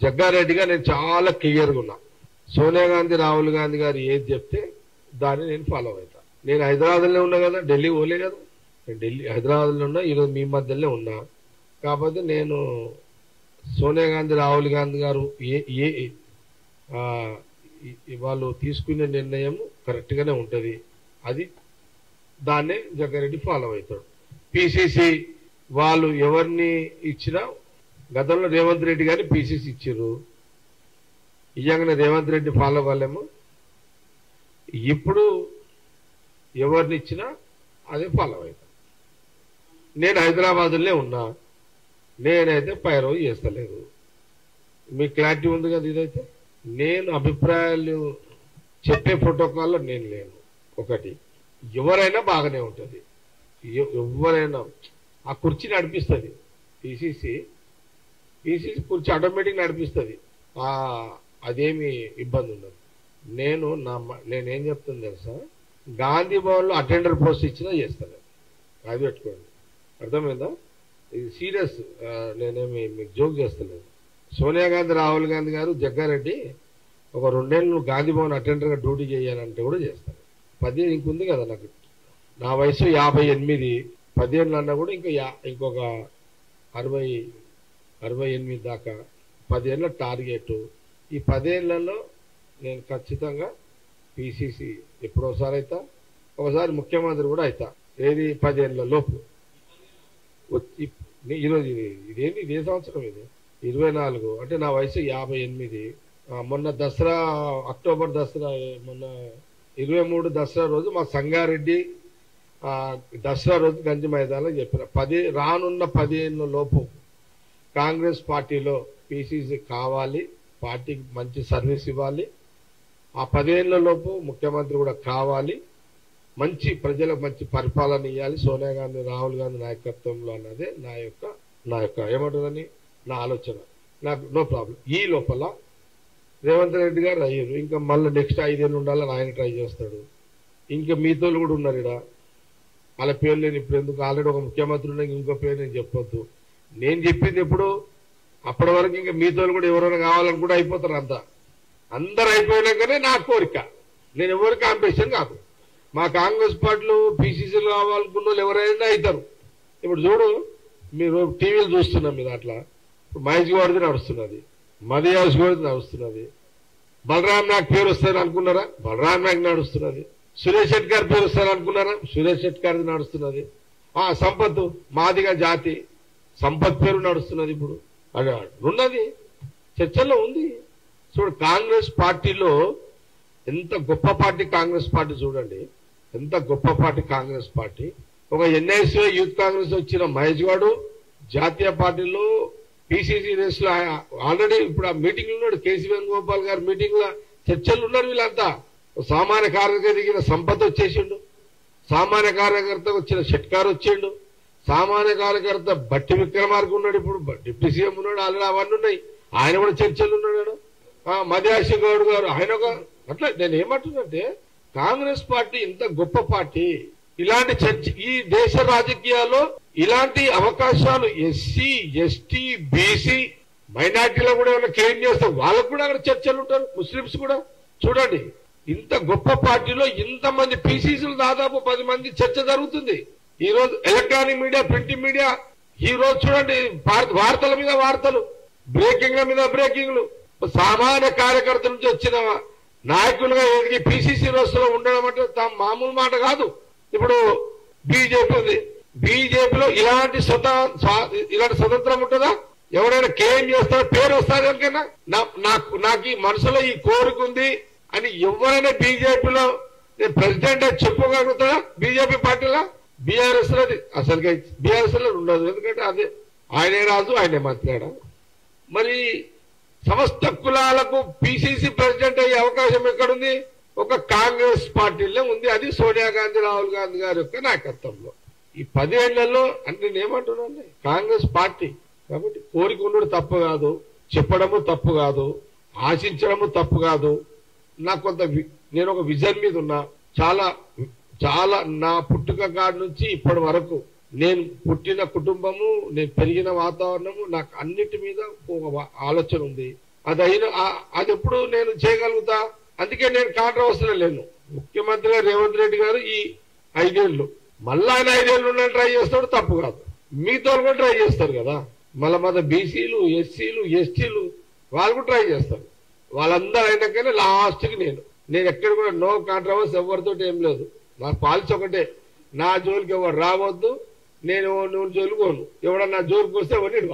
జగ్గారెడ్డిగా నేను చాలా క్లియర్గా ఉన్నా. సోనియా గాంధీ రాహుల్ గాంధీ గారు ఏది చెప్తే దాన్ని నేను ఫాలో అవుతా. నేను హైదరాబాద్లో ఉన్నా కదా, ఢిల్లీ పోలే కదా. నేను హైదరాబాద్లో ఉన్నా, ఈరోజు మీ మధ్యలో ఉన్నా. కాకపోతే నేను సోనియా గాంధీ రాహుల్ గాంధీ గారు వాళ్ళు తీసుకునే నిర్ణయం కరెక్ట్ గానే ఉంటది. అది దాన్నే జగ్గారెడ్డి ఫాలో అవుతాడు. పిసిసి వాళ్ళు ఎవరిని ఇచ్చినా, గతంలో రేవంత్ రెడ్డి గారిని పిసిసి ఇచ్చారు, ఇయ్యంగానే రేవంత్ రెడ్డి ఫాలో అవ్వలేము. ఇప్పుడు ఎవరిని ఇచ్చినా అదే ఫాలో అవుతాం. నేను హైదరాబాద్లో ఉన్నా, నేనైతే పైరవ్ చేస్తలేదు. మీకు క్లారిటీ ఉంది కదా. ఇదైతే నేను అభిప్రాయాలు చెప్పే ప్రోటోకాల్లో నేను లేను. ఒకటి, ఎవరైనా బాగానే ఉంటుంది, ఎవరైనా ఆ కుర్చీ నడిపిస్తుంది. పిసిసి కుర్చీ ఆటోమేటిక్ నడిపిస్తుంది, అదేమి ఇబ్బంది ఉండదు. నేనేం చెప్తుంది తెలుసా, గాంధీ భవన్లో అటెండర్ పోస్ట్ ఇచ్చినా చేస్తాను. అది పెట్టుకోండి, అర్థమైందా? ఇది సీరియస్, నేనేమి మీకు జోక్ చేస్తలేదు. సోనియా గాంధీ రాహుల్ గాంధీ గారు జగ్గారెడ్డి ఒక 2 ఏళ్ళు గాంధీ భవన్ అటెండర్గా డ్యూటీ చేయాలంటే కూడా చేస్తాను. 10 ఇంకుంది కదా నాకు, నా వయసు 58, 10 ఏళ్ళు అన్నా కూడా ఇంకొక 68 దాకా 10 ఏళ్ళ టార్గెట్. ఈ 10 ఏళ్లలో నేను ఖచ్చితంగా పిసిసి ఎప్పుడోసారి అవుతా, ఒకసారి ముఖ్యమంత్రి కూడా అవుతా. ఏది 10 ఏళ్ల లోపు. ఈరోజు ఇదేంటి, ఇదే సంవత్సరం ఇది 24, అంటే నా వయసు 58. మొన్న దసరా, అక్టోబర్ దసరా, మొన్న 23 దసరా రోజు మా సంగారెడ్డి దసరా రోజు గంజి మైదానంలో చెప్పిన, రానున్న 10 ఏళ్ల లోపు కాంగ్రెస్ పార్టీలో పిసిసి కావాలి, పార్టీకి మంచి సర్వీస్ ఇవ్వాలి, ఆ 10 ఏళ్ల లోపు ముఖ్యమంత్రి కూడా కావాలి, మంచి ప్రజలకు మంచి పరిపాలన ఇవ్వాలి సోనియా గాంధీ రాహుల్ గాంధీ నాయకత్వంలో అన్నదే నా యొక్క ఏమంటుందని నా ఆలోచన. నాకు నో ప్రాబ్లం. ఈ లోపల రేవంత్ రెడ్డి గారు అయ్యారు, ఇంకా మళ్ళీ నెక్స్ట్ 5 ఏళ్ళు ఉండాలని ఆయన ట్రై చేస్తాడు. ఇంకా మీతో కూడా ఉన్నారు ఇక్కడ, వాళ్ళ పేరు నేను ఇప్పుడు ఎందుకు, ఆల్రెడీ ఒక ముఖ్యమంత్రి ఉన్నా, ఇంకో పేరు నేను చెప్పొద్దు. నేను చెప్పింది ఎప్పుడు, అప్పటి వరకు ఇంకా మీతో కూడా ఎవరైనా కావాలని కూడా అయిపోతారు. అందరు అయిపోయినాకనే నా కోరిక. నేను ఎవరికి కాంపిటీషన్ కాదు. మా కాంగ్రెస్ పార్టీలో పిసిసిలు కావాలనుకున్న వాళ్ళు ఎవరైనా అవుతారు. ఇప్పుడు చూడు, మీరు టీవీలు చూస్తున్నాం, మీరు అట్లా మహేష్ గౌడ్ది నడుస్తున్నది, మదియాస్ గౌడ్ది నడుస్తున్నది, బలరాం నాయక్ పేరు వస్తుంది అనుకున్నారా, బలరాం నాయక్ నడుస్తున్నది. సురేష్ శెట్టి గారి పేరు వస్తారు అనుకున్నారా, సురేష్ శెట్టి గారిది నడుస్తున్నది. సంపత్ మాదిగా జాతి సంపత్ పేరు నడుస్తున్నది. ఇప్పుడు అది ఉన్నది, చర్చల్లో ఉంది. చూడు, కాంగ్రెస్ పార్టీలో ఎంత గొప్ప పార్టీ కాంగ్రెస్ పార్టీ, చూడండి ఎంత గొప్ప పార్టీ కాంగ్రెస్ పార్టీ. ఒక ఎన్ఐసి యూత్ కాంగ్రెస్ వచ్చిన మహేష్ గౌడ్ జాతీయ పార్టీలో పిసిసి రేస్ లో ఆల్రెడీ ఇప్పుడు ఆ మీటింగ్ ఉన్నాడు. కేసీ వేణుగోపాల్ గారి మీటింగ్ లో చర్చలు ఉన్నారు వీళ్ళంతా. సామాన్య కార్యకర్త దిగిన సంపత్ వచ్చేసిండు, సామాన్య కార్యకర్త వచ్చిన షెట్కార్ వచ్చిండు, సామాన్య కార్యకర్త బట్టి విక్రమార్క ఉన్నాడు, ఇప్పుడు డిప్యూటీ సీఎం ఉన్నాడు, ఆల్రెడీ అవన్నీ ఉన్నాయి. ఆయన కూడా చర్చలు ఉన్నాడు. మధ్యాశి గౌడ్ గారు ఆయన ఒక, అట్లా నేను ఏమంటున్నంటే కాంగ్రెస్ పార్టీ ఇంత గొప్ప పార్టీ. ఇలాంటి చర్చ ఈ దేశ రాజకీయాల్లో ఇలాంటి అవకాశాలు ఎస్సీ ఎస్టీ బీసీ మైనార్టీలో కూడా ఏమైనా క్లెయిమ్ చేస్తారు, వాళ్ళకు కూడా అక్కడ చర్చలు ఉంటారు. ముస్లింస్ కూడా చూడండి, ఇంత గొప్ప పార్టీలో ఇంతమంది పిసిసిలు దాదాపు 10 మంది చర్చ జరుగుతుంది. ఈ రోజు ఎలక్ట్రానిక్ మీడియా, ప్రింటింగ్ మీడియా, ఈ రోజు చూడండి వార్తల మీద వార్తలు, బ్రేకింగ్ల మీద బ్రేకింగ్లు. సామాన్య కార్యకర్త నుంచి వచ్చిన నాయకులుగా ఎదిగి పిసిసి రోజులో ఉండడం అంటే మామూలు మాట కాదు. ఇప్పుడు బీజేపీ ఉంది, బీజేపీలో ఇలాంటి స్వతంత్రం ఉంటుందా? ఎవరైనా క్లెయిమ్ చేస్తారో, పేరు వస్తారు ఎవరికైనా, నాకు ఈ మనసులో ఈ కోరిక ఉంది అని ఎవరైనా బీజేపీలో నేను ప్రెసిడెంట్ అని చెప్పుకోగలుగుతారా? బీజేపీ పార్టీలో బీఆర్ఎస్ లో అసలు బీఆర్ఎస్ లో ఉండదు, ఎందుకంటే అదే ఆయనే రాజు ఆయనే మంత్రి. మరి సమస్త కులాలకు పిసిసి ప్రెసిడెంట్ అయ్యే అవకాశం ఎక్కడుంది? ఒక కాంగ్రెస్ పార్టీలో ఉంది. అది సోనియా గాంధీ రాహుల్ గాంధీ గారి యొక్క నాయకత్వంలో. ఈ 10 ఏళ్లలో అంటే నేనేమంటున్నాను, కాంగ్రెస్ పార్టీ కాబట్టి కోరిక ఉండడం తప్పు కాదు, చెప్పడము తప్పు కాదు, ఆశించడము తప్పు కాదు. నాకు కొంత నేను ఒక విజన్ మీద ఉన్నా. చాలా నా పుట్టుక కాడి నుంచి ఇప్పటి వరకు నేను పుట్టిన కుటుంబము, నేను పెరిగిన వాతావరణము, నాకు అన్నిటి మీద ఒక ఆలోచన ఉంది. అది ఎప్పుడు నేను చేయగలుగుతా. అందుకే నేను కాంట్రవర్సీలో లేను. ముఖ్యమంత్రిగా రేవంత్ రెడ్డి గారు ఈ 5 ఏళ్ళు మళ్ళా ఆయన 5 ఏళ్ళు ఉండని ట్రై చేస్తాడు, తప్పు కాదు. మీతో కూడా ట్రై చేస్తారు కదా, మళ్ళా బీసీలు, ఎస్సీలు, ఎస్టీలు వాళ్ళు కూడా ట్రై చేస్తారు. వాళ్ళందరూ అయినాకనే లాస్ట్కి నేను ఎక్కడ కూడా నో కాంట్రవర్సీ, ఎవరితో ఏం లేదు. నా పాలసీ ఒకటే, నా జోలికి ఎవరు రావద్దు, నేను నువ్వు జోలికి పోను. ఎవడన్నా జోలికి వస్తే ఎవరిని